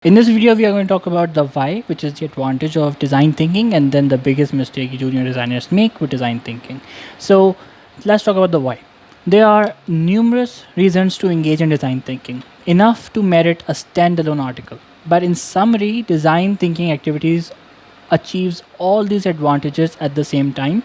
In this video, we are going to talk about the why, which is the advantage of design thinking, and then the biggest mistake junior designers make with design thinking. So, let's talk about the why. There are numerous reasons to engage in design thinking, enough to merit a standalone article. But in summary, design thinking activities achieves all these advantages at the same time.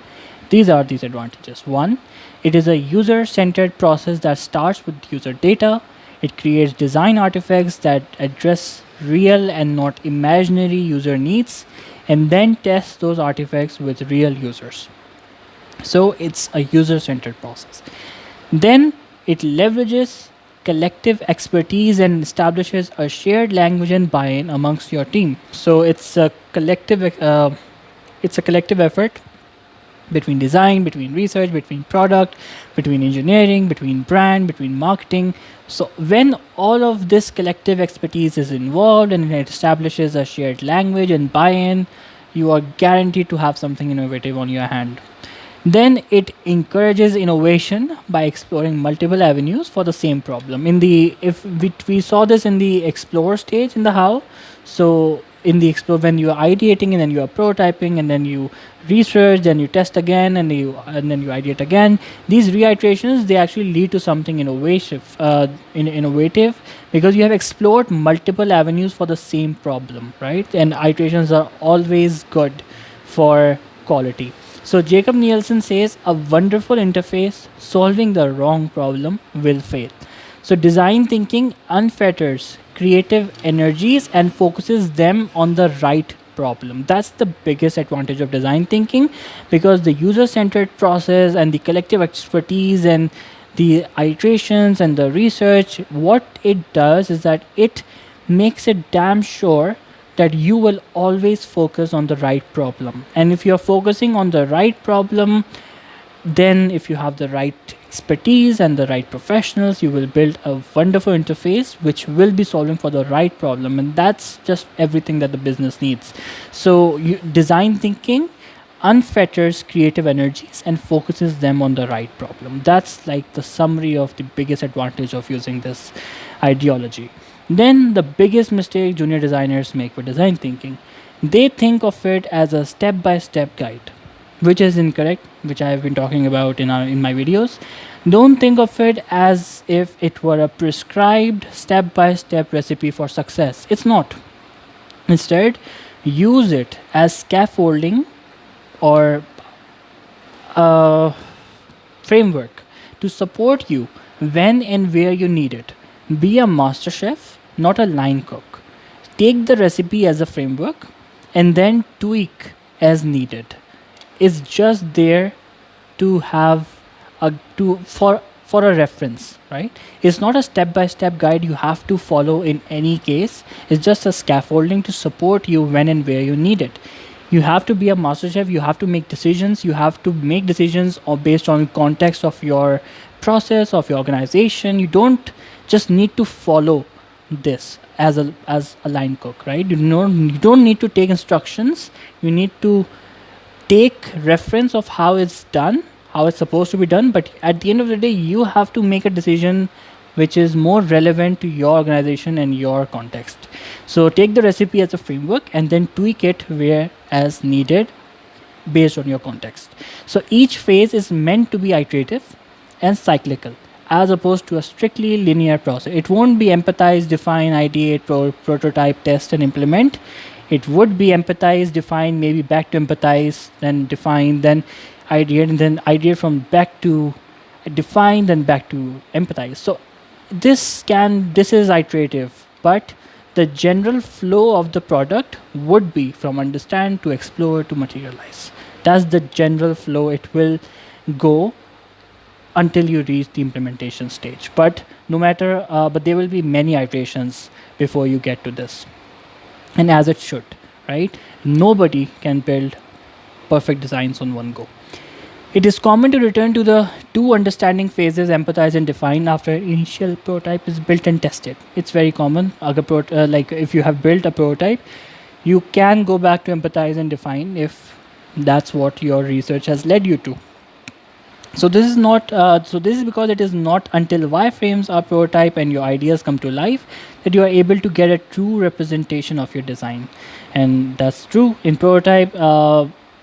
These are these advantages. One, it is a user centered process that starts with user data. It creates design artifacts that address real and not imaginary user needs and then tests those artifacts with real users. So it's a user centered process. Then it leverages collective expertise and establishes a shared language and buy-in amongst your team. So it's a collective effort between design, between research, between product, between engineering, between brand, between marketing. So when all of this collective expertise is involved and it establishes a shared language and buy-in, you are guaranteed to have something innovative on your hand. Then it encourages innovation by exploring multiple avenues for the same problem. In the if we saw this in the explore stage in the how. So in the explore, when you are ideating and then you are prototyping and then you research, then you test again and then you ideate again. These reiterations, they actually lead to something innovative because you have explored multiple avenues for the same problem, right? And iterations are always good for quality. So Jacob Nielsen says a wonderful interface solving the wrong problem will fail. So design thinking unfetters creative energies and focuses them on the right problem. That's the biggest advantage of design thinking because the user centered process and the collective expertise and the iterations and the research, what it does is that it makes it damn sure that you will always focus on the right problem. And if you're focusing on the right problem, then if you have the right expertise and the right professionals, you will build a wonderful interface which will be solving for the right problem. And that's just everything that the business needs. So design thinking unfetters creative energies and focuses them on the right problem. That's like the summary of the biggest advantage of using this ideology. Then the biggest mistake junior designers make with design thinking, they think of it as a step-by-step guide, which is incorrect, which I have been talking about in my videos. Don't think of it as if it were a prescribed step-by-step recipe for success. It's not. Instead, use it as scaffolding or a framework to support you when and where you need it. Be a master chef, not a line cook. Take the recipe as a framework and then tweak as needed. It's just there to have a to for a reference, right? It's not a step by step guide you have to follow in any case. It's just a scaffolding to support you when and where you need it. You have to be a master chef, you have to make decisions, you have to make decisions based on context of your process of your organization. You don't just need to follow this as a line cook, right? You don't need to take instructions. You need to take reference of how it's done, how it's supposed to be done, but at the end of the day, you have to make a decision which is more relevant to your organization and your context. So take the recipe as a framework and then tweak it where as needed based on your context. So each phase is meant to be iterative and cyclical as opposed to a strictly linear process. It won't be empathize, define, ideate, prototype, test, and implement. It would be empathize, define, maybe back to empathize, then define, then ideate, and then ideate from back to define, then back to empathize. So this is iterative, but the general flow of the product would be from understand to explore to materialize. That's the general flow it will go until you reach the implementation stage. But but there will be many iterations before you get to this, and as it should, right? Nobody can build perfect designs on one go. It is common to return to the two understanding phases, empathize and define, after initial prototype is built and tested. It's very common. Like if you have built a prototype, you can go back to empathize and define if that's what your research has led you to. So this is not. So this is because it is not until wireframes are prototype and your ideas come to life that you are able to get a true representation of your design, and that's true in prototype.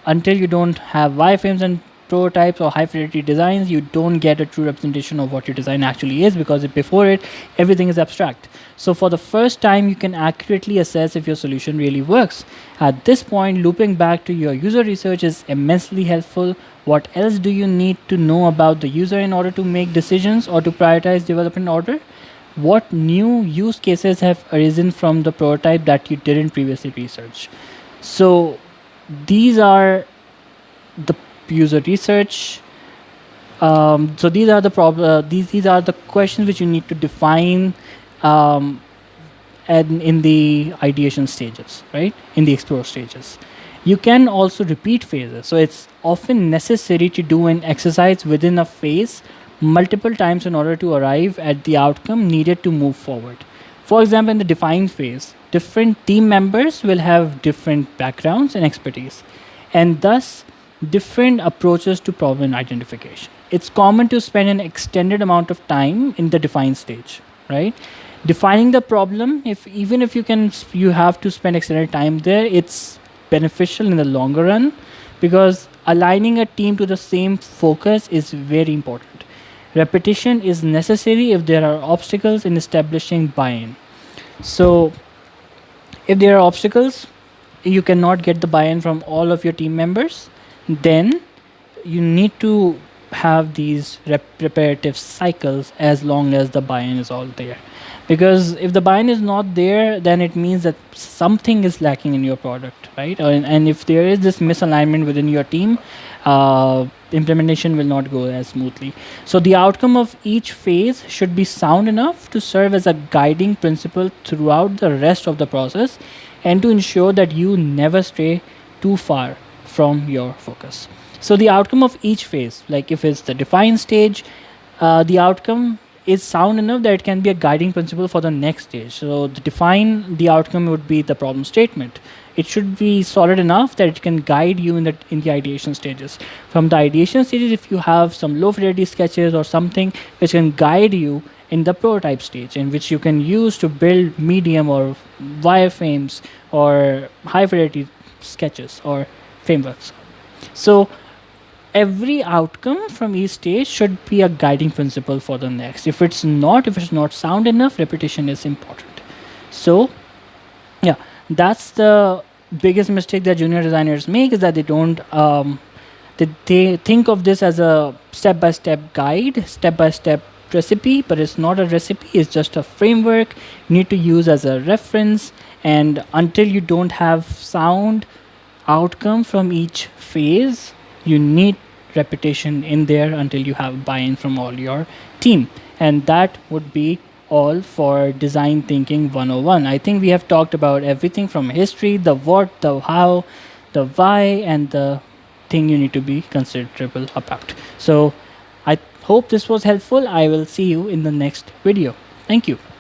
Until you don't have wireframes and prototypes or high fidelity designs, you don't get a true representation of what your design actually is, because before it, everything is abstract. So for the first time, you can accurately assess if your solution really works. At this point, looping back to your user research is immensely helpful. What else do you need to know about the user in order to make decisions or to prioritize development order? What new use cases have arisen from the prototype that you didn't previously research? So these are the user research. So these are the these are the questions which you need to define, um, and in the ideation stages, right? In the explore stages. You can also repeat phases. So it's often necessary to do an exercise within a phase multiple times in order to arrive at the outcome needed to move forward. For example, in the define phase, different team members will have different backgrounds and expertise, and thus different approaches to problem identification. It's common to spend an extended amount of time in the define stage, right? Defining the problem, if even if you have to spend extended time there, it's beneficial in the longer run, because aligning a team to the same focus is very important. Repetition is necessary if there are obstacles in establishing buy-in. So if there are obstacles, you cannot get the buy-in from all of your team members, then you need to have these repetitive cycles as long as the buy-in is all there. Because if the buy-in is not there, then it means that something is lacking in your product, right? And if there is this misalignment within your team, implementation will not go as smoothly. So the outcome of each phase should be sound enough to serve as a guiding principle throughout the rest of the process, and to ensure that you never stray too far from your focus. So the outcome of each phase, like if it's the define stage, the outcome is sound enough that it can be a guiding principle for the next stage. So the define the outcome would be the problem statement. It should be solid enough that it can guide you in the ideation stages. From the ideation stages, if you have some low fidelity sketches or something which can guide you in the prototype stage, in which you can use to build medium or wireframes or high fidelity sketches or frameworks. So every outcome from each stage should be a guiding principle for the next. If it's not sound enough, repetition is important. So yeah, that's the biggest mistake that junior designers make, is that they don't they think of this as a step-by-step guide, step-by-step recipe, but it's not a recipe, it's just a framework you need to use as a reference. And until you don't have sound outcome from each phase, you need repetition in there until you have buy-in from all your team. And that would be all for design thinking 101. I think we have talked about everything from history, the what, the how, the why, and the thing you need to be considerable about. So I hope this was helpful. I will see you in the next video. Thank you.